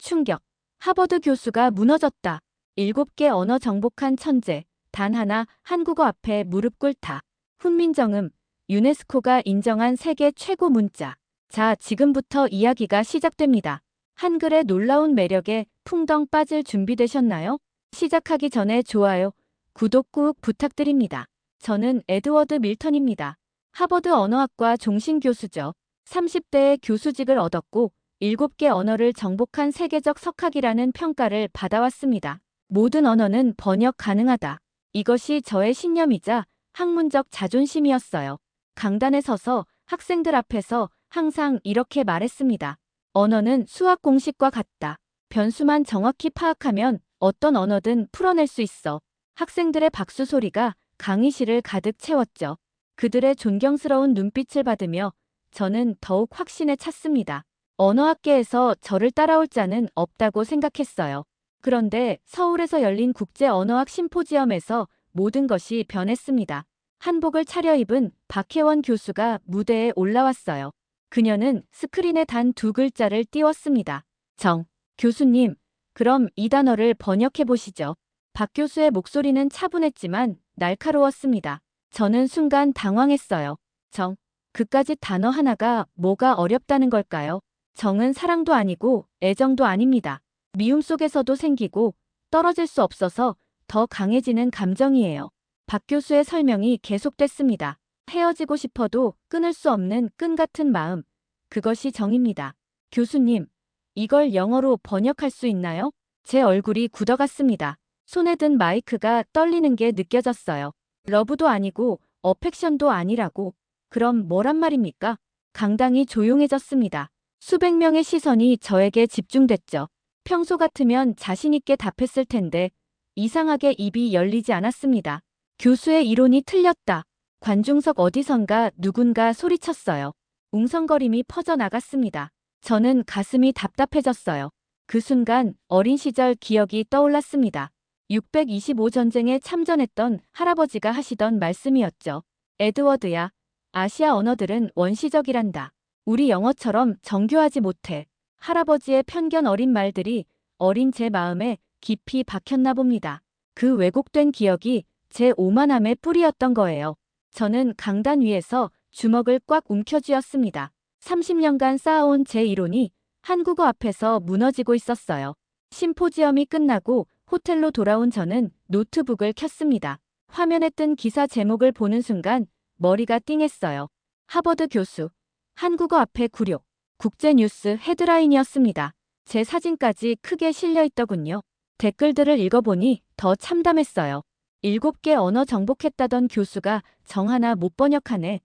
충격. 하버드 교수가 무너졌다. 7개 언어 정복한 천재. 단 하나 한국어 앞에 무릎 꿇다. 훈민정음. 유네스코가 인정한 세계 최고 문자. 자, 지금부터 이야기가 시작됩니다. 한글의 놀라운 매력에 풍덩 빠질 준비되셨나요? 시작하기 전에 좋아요, 구독 꾹 부탁드립니다. 저는 에드워드 밀턴입니다. 하버드 언어학과 종신 교수죠. 30대에 교수직을 얻었고 7개 언어를 정복한 세계적 석학이라는 평가를 받아왔습니다. 모든 언어는 번역 가능하다. 이것이 저의 신념이자 학문적 자존심이었어요. 강단에 서서 학생들 앞에서 항상 이렇게 말했습니다. 언어는 수학 공식과 같다. 변수만 정확히 파악하면 어떤 언어든 풀어낼 수 있어. 학생들의 박수 소리가 강의실을 가득 채웠죠. 그들의 존경스러운 눈빛을 받으며 저는 더욱 확신에 찼습니다. 언어학계에서 저를 따라올 자는 없다고 생각했어요. 그런데 서울에서 열린 국제언어학 심포지엄에서 모든 것이 변했습니다. 한복을 차려입은 박혜원 교수가 무대에 올라왔어요. 그녀는 스크린에 단 2글자를 띄웠습니다. 정. 교수님, 그럼 이 단어를 번역해 보시죠. 박 교수의 목소리는 차분했지만 날카로웠습니다. 저는 순간 당황했어요. 정. 그까짓 단어 하나가 뭐가 어렵다는 걸까요? 정은 사랑도 아니고 애정도 아닙니다. 미움 속에서도 생기고 떨어질 수 없어서 더 강해지는 감정이에요. 박 교수의 설명이 계속됐습니다. 헤어지고 싶어도 끊을 수 없는 끈 같은 마음. 그것이 정입니다. 교수님, 이걸 영어로 번역할 수 있나요? 제 얼굴이 굳어갔습니다. 손에 든 마이크가 떨리는 게 느껴졌어요. 러브도 아니고 어펙션도 아니라고. 그럼 뭐란 말입니까? 강당이 조용해졌습니다. 수백 명의 시선이 저에게 집중됐죠. 평소 같으면 자신 있게 답했을 텐데 이상하게 입이 열리지 않았습니다. 교수의 이론이 틀렸다. 관중석 어디선가 누군가 소리쳤어요. 웅성거림이 퍼져나갔습니다. 저는 가슴이 답답해졌어요. 그 순간 어린 시절 기억이 떠올랐습니다. 625 전쟁에 참전했던 할아버지가 하시던 말씀이었죠. 에드워드야, 아시아 언어들은 원시적이란다. 우리 영어처럼 정교하지 못해. 할아버지의 편견 어린 말들이 어린 제 마음에 깊이 박혔나 봅니다. 그 왜곡된 기억이 제 오만함의 뿌리였던 거예요. 저는 강단 위에서 주먹을 꽉 움켜쥐었습니다. 30년간 쌓아온 제 이론이 한국어 앞에서 무너지고 있었어요. 심포지엄이 끝나고 호텔로 돌아온 저는 노트북을 켰습니다. 화면에 뜬 기사 제목을 보는 순간 머리가 띵했어요. 하버드 교수, 한국어 앞에 굴욕. 국제뉴스 헤드라인이었습니다. 제 사진까지 크게 실려 있더군요. 댓글들을 읽어보니 더 참담했어요. 7개 언어 정복했다던 교수가 정 하나 못 번역하네.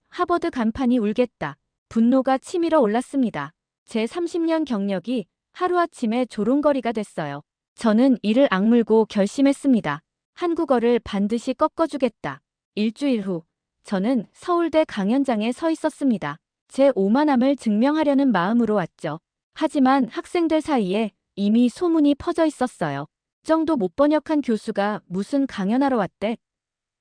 하버드 간판이 울겠다. 분노가 치밀어 올랐습니다. 제 30년 경력이 하루아침에 조롱거리가 됐어요. 저는 이를 악물고 결심했습니다. 한국어를 반드시 꺾어주겠다. 일주일 후, 저는 서울대 강연장에 서 있었습니다. 제 오만함을 증명하려는 마음으로 왔죠. 하지만 학생들 사이에 이미 소문이 퍼져 있었어요. 정도 못 번역한 교수가 무슨 강연하러 왔대?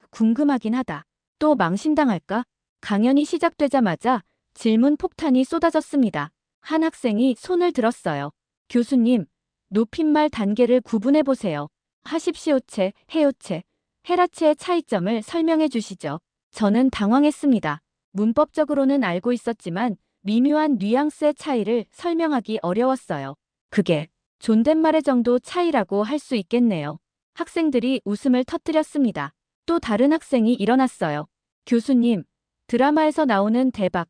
궁금하긴 하다. 또 망신당할까? 강연이 시작되자마자 질문 폭탄이 쏟아졌습니다. 한 학생이 손을 들었어요. 교수님, 높임말 단계를 구분해 보세요. 하십시오체, 해요체, 헤라체의 차이점을 설명해 주시죠. 저는 당황했습니다. 문법적으로는 알고 있었지만 미묘한 뉘앙스의 차이를 설명하기 어려웠어요. 그게 존댓말의 정도 차이라고 할 수 있겠네요. 학생들이 웃음을 터뜨렸습니다. 또 다른 학생이 일어났어요. 교수님, 드라마에서 나오는 대박,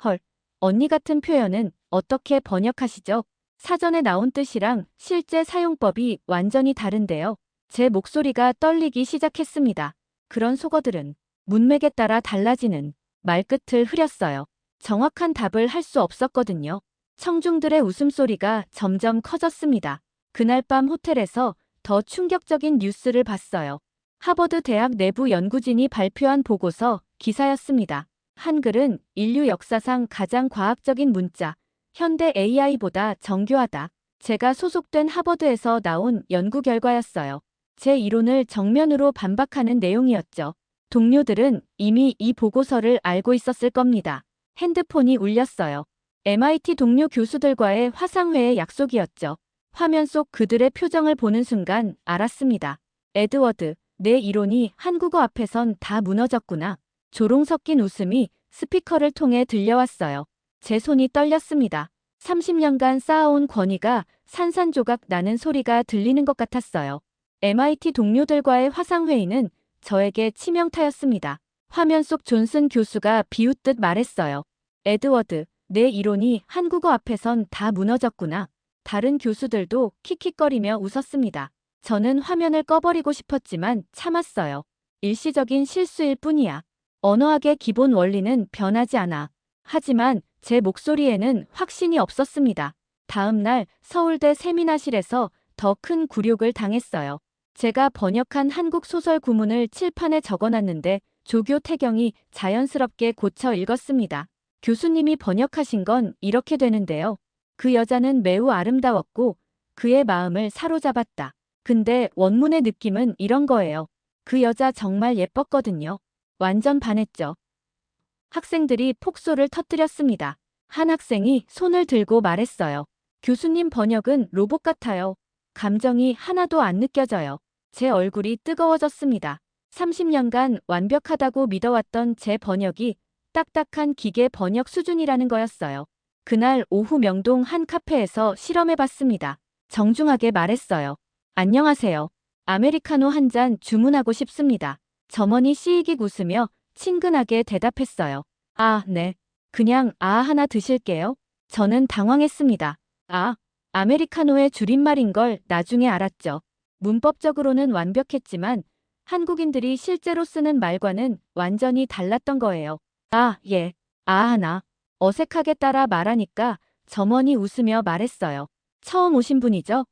헐, 언니 같은 표현은 어떻게 번역하시죠? 사전에 나온 뜻이랑 실제 사용법이 완전히 다른데요. 제 목소리가 떨리기 시작했습니다. 그런 속어들은 문맥에 따라 달라지는 말끝을 흐렸어요. 정확한 답을 할 수 없었거든요. 청중들의 웃음소리가 점점 커졌습니다. 그날 밤 호텔에서 더 충격적인 뉴스를 봤어요. 하버드 대학 내부 연구진이 발표한 보고서 기사였습니다. 한글은 인류 역사상 가장 과학적인 문자, 현대 AI보다 정교하다. 제가 소속된 하버드에서 나온 연구 결과였어요. 제 이론을 정면으로 반박하는 내용이었죠. 동료들은 이미 이 보고서를 알고 있었을 겁니다. 핸드폰이 울렸어요. MIT 동료 교수들과의 화상회의 약속이었죠. 화면 속 그들의 표정을 보는 순간 알았습니다. 에드워드, 내 이론이 한국어 앞에선 다 무너졌구나. 조롱 섞인 웃음이 스피커를 통해 들려왔어요. 제 손이 떨렸습니다. 30년간 쌓아온 권위가 산산조각 나는 소리가 들리는 것 같았어요. MIT 동료들과의 화상회의는 저에게 치명타였습니다. 화면 속 존슨 교수가 비웃듯 말했어요. 에드워드, 내 이론이 한국어 앞에선 다 무너졌구나. 다른 교수들도 킥킥거리며 웃었습니다. 저는 화면을 꺼버리고 싶었지만 참았어요. 일시적인 실수일 뿐이야. 언어학의 기본 원리는 변하지 않아. 하지만 제 목소리에는 확신이 없었습니다. 다음 날 서울대 세미나실에서 더 큰 굴욕을 당했어요. 제가 번역한 한국 소설 구문을 칠판에 적어놨는데 조교 태경이 자연스럽게 고쳐 읽었습니다. 교수님이 번역하신 건 이렇게 되는데요. 그 여자는 매우 아름다웠고 그의 마음을 사로잡았다. 근데 원문의 느낌은 이런 거예요. 그 여자 정말 예뻤거든요. 완전 반했죠. 학생들이 폭소를 터뜨렸습니다. 한 학생이 손을 들고 말했어요. 교수님 번역은 로봇 같아요. 감정이 하나도 안 느껴져요. 제 얼굴이 뜨거워졌습니다. 30년간 완벽하다고 믿어왔던 제 번역이 딱딱한 기계 번역 수준이라는 거였어요. 그날 오후 명동 한 카페에서 실험해봤습니다. 정중하게 말했어요. 안녕하세요. 아메리카노 한 잔 주문하고 싶습니다. 점원이 시익익 웃으며 친근하게 대답했어요. 아, 네. 그냥 하나 드실게요. 저는 당황했습니다. 아메리카노의 줄임말인 걸 나중에 알았죠. 문법적으로는 완벽했지만 한국인들이 실제로 쓰는 말과는 완전히 달랐던 거예요. 예. 하나. 어색하게 따라 말하니까 점원이 웃으며 말했어요. 처음 오신 분이죠?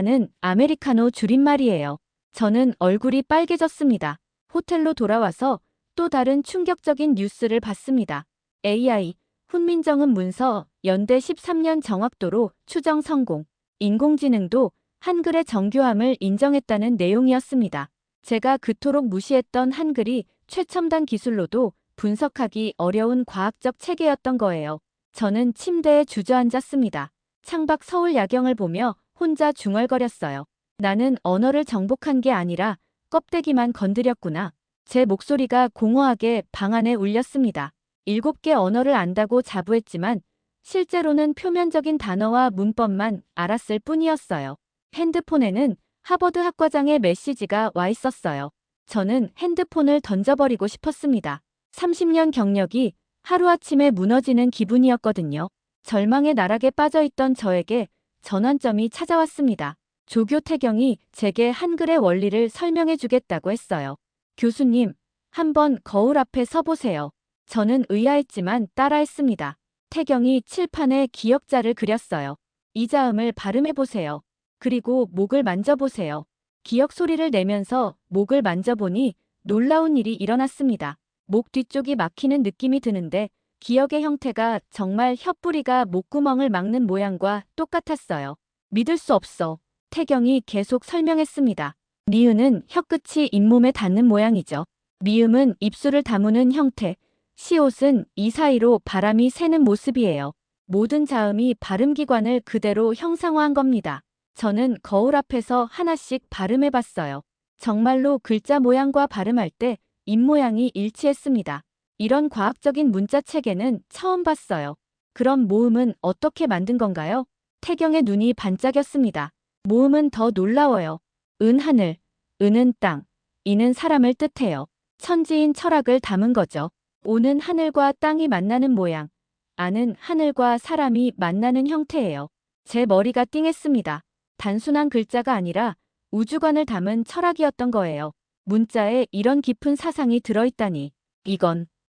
는 아메리카노 줄임말이에요. 저는 얼굴이 빨개졌습니다. 호텔로 돌아와서 또 다른 충격적인 뉴스를 봤습니다. AI, 훈민정음 문서, 연대 13년 정확도로 추정 성공. 인공지능도 한글의 정교함을 인정했다는 내용이었습니다. 제가 그토록 무시했던 한글이 최첨단 기술로도 분석하기 어려운 과학적 체계였던 거예요. 저는 침대에 주저앉았습니다. 창밖 서울 야경을 보며 혼자 중얼거렸어요. 나는 언어를 정복한 게 아니라 껍데기만 건드렸구나. 제 목소리가 공허하게 방 안에 울렸습니다. 7개 언어를 안다고 자부했지만 실제로는 표면적인 단어와 문법만 알았을 뿐이었어요. 핸드폰에는 하버드 학과장의 메시지가 와 있었어요. 저는 핸드폰을 던져버리고 싶었습니다. 30년 경력이 하루아침에 무너지는 기분이었거든요. 절망의 나락에 빠져있던 저에게 전환점이 찾아왔습니다. 조교 태경이 제게 한글의 원리를 설명해 주겠다고 했어요. 교수님, 한번 거울 앞에 서보세요. 저는 의아했지만 따라했습니다. 태경이 칠판에 기역자를 그렸어요. 이 자음을 발음해보세요. 그리고 목을 만져보세요. 기역 소리를 내면서 목을 만져보니 놀라운 일이 일어났습니다. 목 뒤쪽이 막히는 느낌이 드는데 기역의 형태가 정말 혀뿌리가 목구멍을 막는 모양과 똑같았어요. 믿을 수 없어. 태경이 계속 설명했습니다. 니은은 혀끝이 잇몸에 닿는 모양이죠. 미음은 입술을 다무는 형태. 시옷은 이 사이로 바람이 새는 모습이에요. 모든 자음이 발음기관을 그대로 형상화한 겁니다. 저는 거울 앞에서 하나씩 발음해봤어요. 정말로 글자 모양과 발음할 때 입모양이 일치했습니다. 이런 과학적인 문자 체계는 처음 봤어요. 그럼 모음은 어떻게 만든 건가요? 태경의 눈이 반짝였습니다. 모음은 더 놀라워요. 은 하늘, 은은 땅, 이는 사람을 뜻해요. 천지인 철학을 담은 거죠. 오는 하늘과 땅이 만나는 모양, 아는 하늘과 사람이 만나는 형태예요. 제 머리가 띵했습니다. 단순한 글자가 아니라 우주관을 담은 철학이었던 거예요. 문자에 이런 깊은 사상이 들어있다니.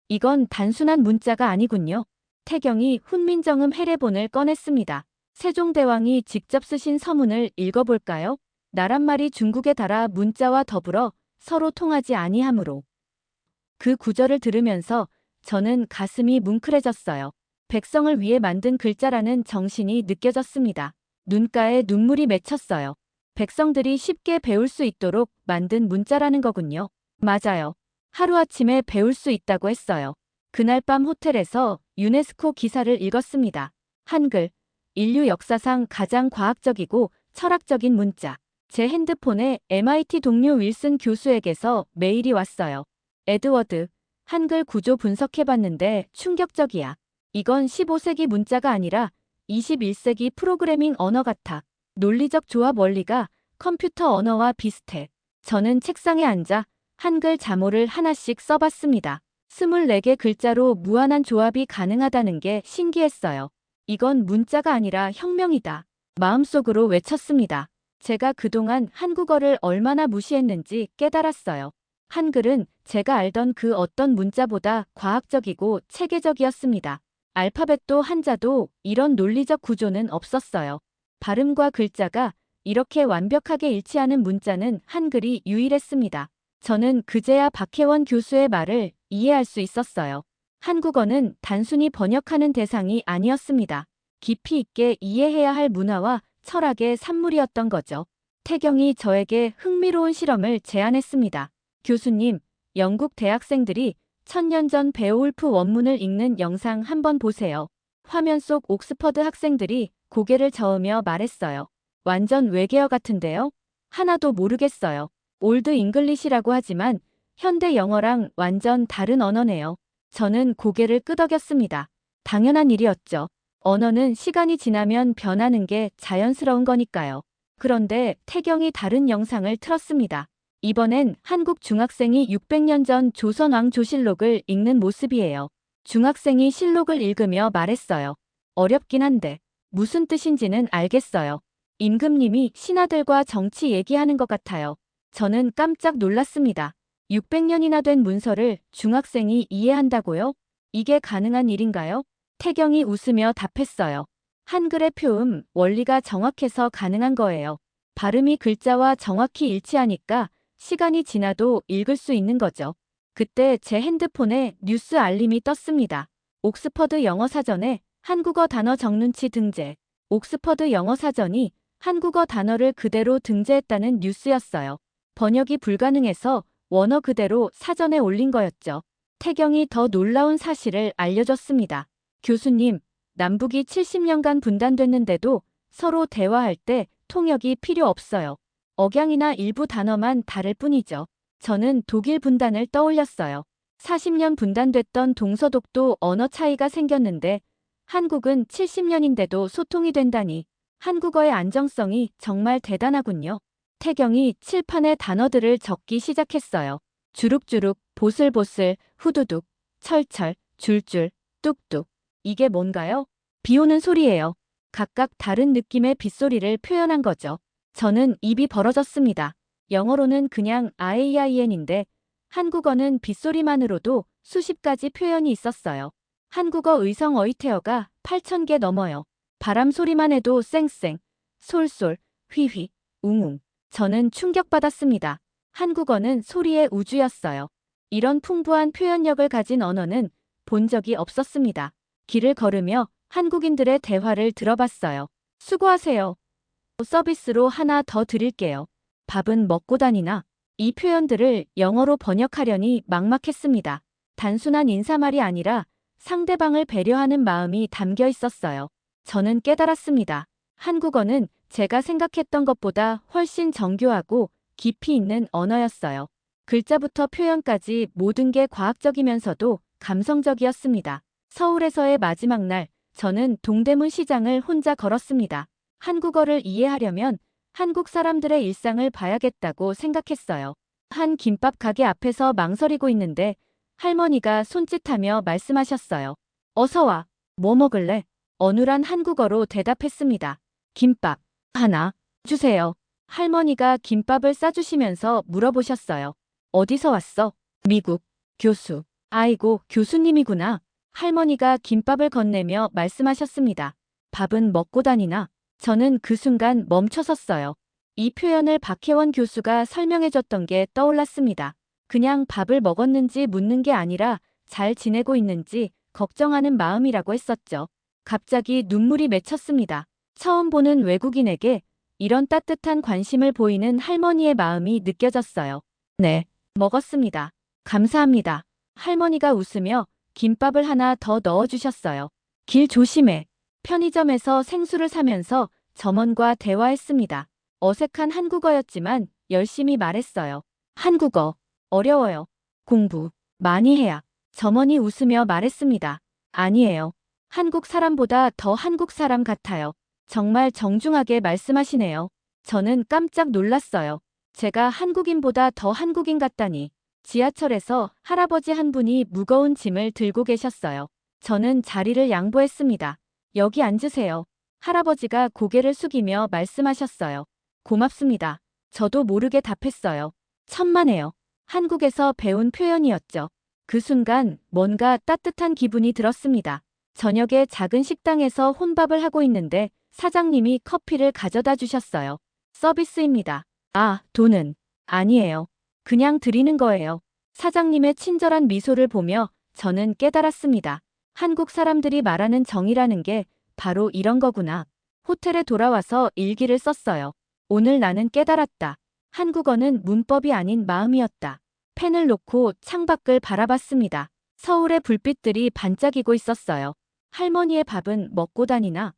이건 단순한 문자가 아니군요. 태경이 훈민정음 해례본을 꺼냈습니다. 세종대왕이 직접 쓰신 서문을 읽어볼까요? 나란 말이 중국에 달아 문자와 더불어 서로 통하지 아니하므로. 그 구절을 들으면서 저는 가슴이 뭉클해졌어요. 백성을 위해 만든 글자라는 정신이 느껴졌습니다. 눈가에 눈물이 맺혔어요. 백성들이 쉽게 배울 수 있도록 만든 문자라는 거군요. 맞아요. 하루아침에 배울 수 있다고 했어요. 그날 밤 호텔에서 유네스코 기사를 읽었습니다. 한글, 인류 역사상 가장 과학적이고 철학적인 문자. 제 핸드폰에 MIT 동료 윌슨 교수에게서 메일이 왔어요. 에드워드, 한글 구조 분석해봤는데 충격적이야. 이건 15세기 문자가 아니라 21세기 프로그래밍 언어 같아. 논리적 조합 원리가 컴퓨터 언어와 비슷해. 저는 책상에 앉아 한글 자모를 하나씩 써봤습니다. 24개 글자로 무한한 조합이 가능하다는 게 신기했어요. 이건 문자가 아니라 혁명이다. 마음속으로 외쳤습니다. 제가 그동안 한국어를 얼마나 무시했는지 깨달았어요. 한글은 제가 알던 그 어떤 문자보다 과학적이고 체계적이었습니다. 알파벳도 한자도 이런 논리적 구조는 없었어요. 발음과 글자가 이렇게 완벽하게 일치하는 문자는 한글이 유일했습니다. 저는 그제야 박혜원 교수의 말을 이해할 수 있었어요. 한국어는 단순히 번역하는 대상이 아니었습니다. 깊이 있게 이해해야 할 문화와 철학의 산물이었던 거죠. 태경이 저에게 흥미로운 실험을 제안했습니다. 교수님, 영국 대학생들이 1000년 전 베오울프 원문을 읽는 영상 한번 보세요. 화면 속 옥스퍼드 학생들이 고개를 저으며 말했어요. 완전 외계어 같은데요? 하나도 모르겠어요. 올드 잉글리시라고 하지만 현대 영어랑 완전 다른 언어네요. 저는 고개를 끄덕였습니다. 당연한 일이었죠. 언어는 시간이 지나면 변하는 게 자연스러운 거니까요. 그런데 태경이 다른 영상을 틀었습니다. 이번엔 한국 중학생이 600년 전 조선 왕 조실록을 읽는 모습이에요. 중학생이 실록을 읽으며 말했어요. 어렵긴 한데 무슨 뜻인지는 알겠어요. 임금님이 신하들과 정치 얘기하는 것 같아요. 저는 깜짝 놀랐습니다. 600년이나 된 문서를 중학생이 이해한다고요? 이게 가능한 일인가요? 태경이 웃으며 답했어요. 한글의 표음, 원리가 정확해서 가능한 거예요. 발음이 글자와 정확히 일치하니까 시간이 지나도 읽을 수 있는 거죠. 그때 제 핸드폰에 뉴스 알림이 떴습니다. 옥스퍼드 영어사전에 한국어 단어 정눈치 등재. 옥스퍼드 영어사전이 한국어 단어를 그대로 등재했다는 뉴스였어요. 번역이 불가능해서 원어 그대로 사전에 올린 거였죠. 태경이 더 놀라운 사실을 알려줬습니다. 교수님, 남북이 70년간 분단됐는데도 서로 대화할 때 통역이 필요 없어요. 억양이나 일부 단어만 다를 뿐이죠. 저는 독일 분단을 떠올렸어요. 40년 분단됐던 동서독도 언어 차이가 생겼는데 한국은 70년인데도 소통이 된다니 한국어의 안정성이 정말 대단하군요. 태경이 칠판에 단어들을 적기 시작했어요. 주룩주룩, 보슬보슬, 후두둑, 철철, 줄줄, 뚝뚝. 이게 뭔가요? 비 오는 소리예요. 각각 다른 느낌의 빗소리를 표현한 거죠. 저는 입이 벌어졌습니다. 영어로는 그냥 IAIN인데 한국어는 빗소리만으로도 수십 가지 표현이 있었어요. 한국어 의성 어휘태어가 8,000개 넘어요. 바람 소리만 해도 쌩쌩, 솔솔, 휘휘, 웅웅. 저는 충격받았습니다. 한국어는 소리의 우주였어요. 이런 풍부한 표현력을 가진 언어는 본 적이 없었습니다. 길을 걸으며 한국인들의 대화를 들어봤어요. 수고하세요. 서비스로 하나 더 드릴게요. 밥은 먹고 다니나? 이 표현들을 영어로 번역하려니 막막했습니다. 단순한 인사말이 아니라 상대방을 배려하는 마음이 담겨 있었어요. 저는 깨달았습니다. 한국어는 제가 생각했던 것보다 훨씬 정교하고 깊이 있는 언어였어요. 글자부터 표현까지 모든 게 과학적이면서도 감성적이었습니다. 서울에서의 마지막 날, 저는 동대문 시장을 혼자 걸었습니다. 한국어를 이해하려면 한국 사람들의 일상을 봐야겠다고 생각했어요. 한 김밥 가게 앞에서 망설이고 있는데 할머니가 손짓하며 말씀하셨어요. 어서 와. 뭐 먹을래? 어눌한 한국어로 대답했습니다. 김밥 하나 주세요. 할머니가 김밥을 싸주시면서 물어보셨어요. 어디서 왔어? 미국. 교수. 아이고, 교수님이구나. 할머니가 김밥을 건네며 말씀하셨습니다. 밥은 먹고 다니나? 저는 그 순간 멈춰섰어요. 이 표현을 박혜원 교수가 설명해줬던 게 떠올랐습니다. 그냥 밥을 먹었는지 묻는 게 아니라 잘 지내고 있는지 걱정하는 마음이라고 했었죠. 갑자기 눈물이 맺혔습니다. 처음 보는 외국인에게 이런 따뜻한 관심을 보이는 할머니의 마음이 느껴졌어요. 네, 먹었습니다. 감사합니다. 할머니가 웃으며 김밥을 하나 더 넣어주셨어요. 길 조심해. 편의점에서 생수를 사면서 점원과 대화했습니다. 어색한 한국어였지만 열심히 말했어요. 한국어. 어려워요. 공부. 많이 해야. 점원이 웃으며 말했습니다. 아니에요. 한국 사람보다 더 한국 사람 같아요. 정말 정중하게 말씀하시네요. 저는 깜짝 놀랐어요. 제가 한국인보다 더 한국인 같다니. 지하철에서 할아버지 한 분이 무거운 짐을 들고 계셨어요. 저는 자리를 양보했습니다. 여기 앉으세요. 할아버지가 고개를 숙이며 말씀하셨어요. 고맙습니다. 저도 모르게 답했어요. 천만에요. 한국에서 배운 표현이었죠. 그 순간 뭔가 따뜻한 기분이 들었습니다. 저녁에 작은 식당에서 혼밥을 하고 있는데 사장님이 커피를 가져다 주셨어요. 서비스입니다. 아, 돈은? 아니에요. 그냥 드리는 거예요. 사장님의 친절한 미소를 보며 저는 깨달았습니다. 한국 사람들이 말하는 정이라는 게 바로 이런 거구나. 호텔에 돌아와서 일기를 썼어요. 오늘 나는 깨달았다. 한국어는 문법이 아닌 마음이었다. 펜을 놓고 창밖을 바라봤습니다. 서울의 불빛들이 반짝이고 있었어요. 할머니의 밥은 먹고 다니나?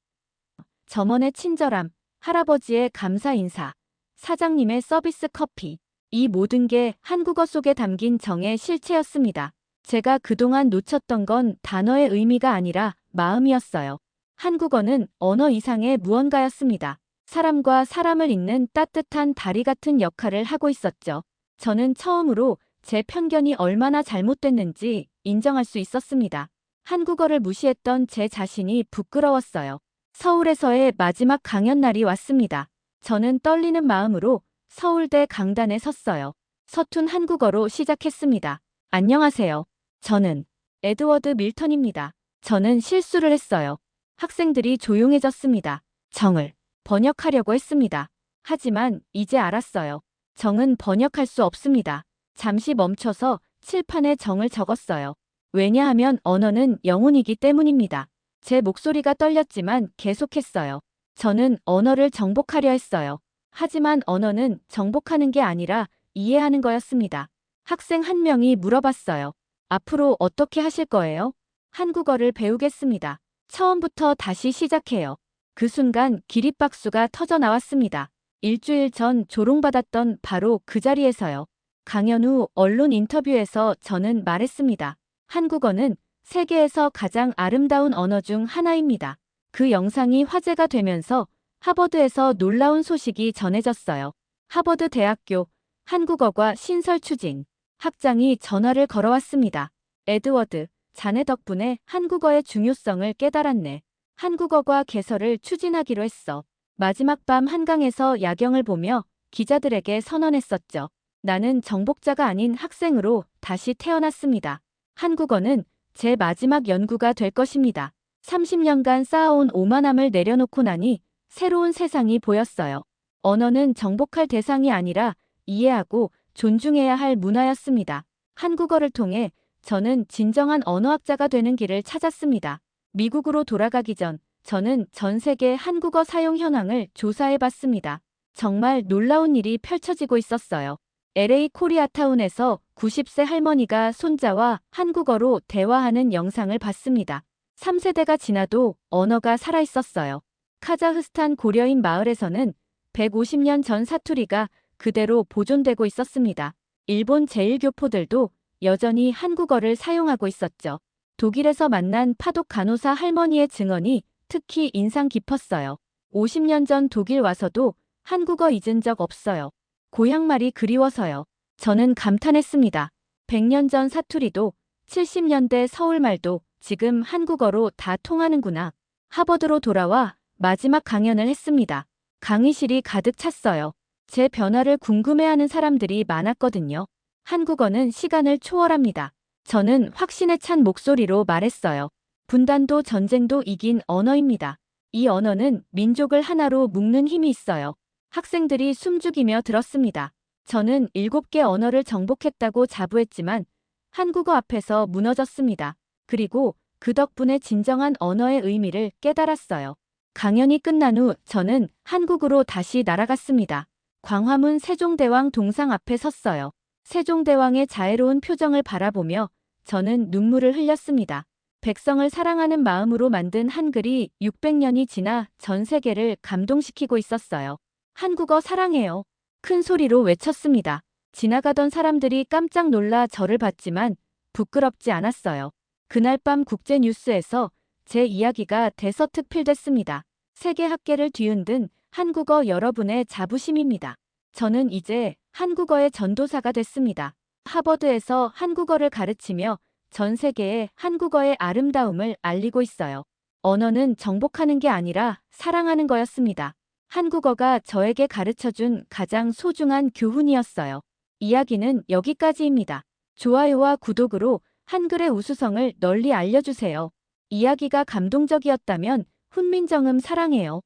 점원의 친절함, 할아버지의 감사 인사, 사장님의 서비스 커피. 이 모든 게 한국어 속에 담긴 정의 실체였습니다. 제가 그동안 놓쳤던 건 단어의 의미가 아니라 마음이었어요. 한국어는 언어 이상의 무언가였습니다. 사람과 사람을 잇는 따뜻한 다리 같은 역할을 하고 있었죠. 저는 처음으로 제 편견이 얼마나 잘못됐는지 인정할 수 있었습니다. 한국어를 무시했던 제 자신이 부끄러웠어요. 서울에서의 마지막 강연 날이 왔습니다. 저는 떨리는 마음으로 서울대 강단에 섰어요. 서툰 한국어로 시작했습니다. 안녕하세요. 저는 에드워드 밀턴입니다. 저는 실수를 했어요. 학생들이 조용해졌습니다. 정을 번역하려고 했습니다. 하지만 이제 알았어요. 정은 번역할 수 없습니다. 잠시 멈춰서 칠판에 정을 적었어요. 왜냐하면 언어는 영혼이기 때문입니다. 제 목소리가 떨렸지만 계속했어요. 저는 언어를 정복하려 했어요. 하지만 언어는 정복하는 게 아니라 이해하는 거였습니다. 학생 한 명이 물어봤어요. 앞으로 어떻게 하실 거예요? 한국어를 배우겠습니다. 처음부터 다시 시작해요. 그 순간 기립박수가 터져 나왔습니다. 일주일 전 조롱받았던 바로 그 자리에서요. 강연 후 언론 인터뷰에서 저는 말했습니다. 한국어는 세계에서 가장 아름다운 언어 중 하나입니다. 그 영상이 화제가 되면서 하버드에서 놀라운 소식이 전해졌어요. 하버드 대학교 한국어과 신설 추진 학장이 전화를 걸어왔습니다. 에드워드, 자네 덕분에 한국어의 중요성을 깨달았네. 한국어과 개설을 추진하기로 했어. 마지막 밤 한강에서 야경을 보며 기자들에게 선언했었죠. 나는 정복자가 아닌 학생으로 다시 태어났습니다. 한국어는 제 마지막 연구가 될 것입니다. 30년간 쌓아온 오만함을 내려놓고 나니 새로운 세상이 보였어요. 언어는 정복할 대상이 아니라 이해하고 존중해야 할 문화였습니다. 한국어를 통해 저는 진정한 언어학자가 되는 길을 찾았습니다. 미국으로 돌아가기 전 저는 전 세계 한국어 사용 현황을 조사해 봤습니다. 정말 놀라운 일이 펼쳐지고 있었어요. LA 코리아타운에서 90세 할머니가 손자와 한국어로 대화하는 영상을 봤습니다. 3세대가 지나도 언어가 살아있었어요. 카자흐스탄 고려인 마을에서는 150년 전 사투리가 그대로 보존되고 있었습니다. 일본 제1교포들도 여전히 한국어를 사용하고 있었죠. 독일에서 만난 파독 간호사 할머니의 증언이 특히 인상 깊었어요. 50년 전 독일 와서도 한국어 잊은 적 없어요. 고향말이 그리워서요. 저는 감탄했습니다. 100년 전 사투리도 70년대 서울말도 지금 한국어로 다 통하는구나. 하버드로 돌아와 마지막 강연을 했습니다. 강의실이 가득 찼어요. 제 변화를 궁금해하는 사람들이 많았거든요. 한국어는 시간을 초월합니다. 저는 확신에 찬 목소리로 말했어요. 분단도 전쟁도 이긴 언어입니다. 이 언어는 민족을 하나로 묶는 힘이 있어요. 학생들이 숨죽이며 들었습니다. 저는 7개 언어를 정복했다고 자부했지만 한국어 앞에서 무너졌습니다. 그리고 그 덕분에 진정한 언어의 의미를 깨달았어요. 강연이 끝난 후 저는 한국으로 다시 날아갔습니다. 광화문 세종대왕 동상 앞에 섰어요. 세종대왕의 자애로운 표정을 바라보며 저는 눈물을 흘렸습니다. 백성을 사랑하는 마음으로 만든 한글이 600년이 지나 전 세계를 감동시키고 있었어요. 한국어 사랑해요. 큰 소리로 외쳤습니다. 지나가던 사람들이 깜짝 놀라 저를 봤지만 부끄럽지 않았어요. 그날 밤 국제뉴스에서 제 이야기가 대서특필됐습니다. 세계 학계를 뒤흔든 한국어 여러분의 자부심입니다. 저는 이제 한국어의 전도사가 됐습니다. 하버드에서 한국어를 가르치며 전 세계에 한국어의 아름다움을 알리고 있어요. 언어는 정복하는 게 아니라 사랑하는 거였습니다. 한국어가 저에게 가르쳐준 가장 소중한 교훈이었어요. 이야기는 여기까지입니다. 좋아요와 구독으로 한글의 우수성을 널리 알려주세요. 이야기가 감동적이었다면 훈민정음 사랑해요.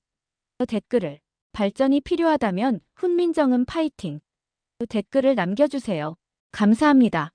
댓글을 발전이 필요하다면 훈민정음 파이팅 댓글을 남겨주세요. 감사합니다.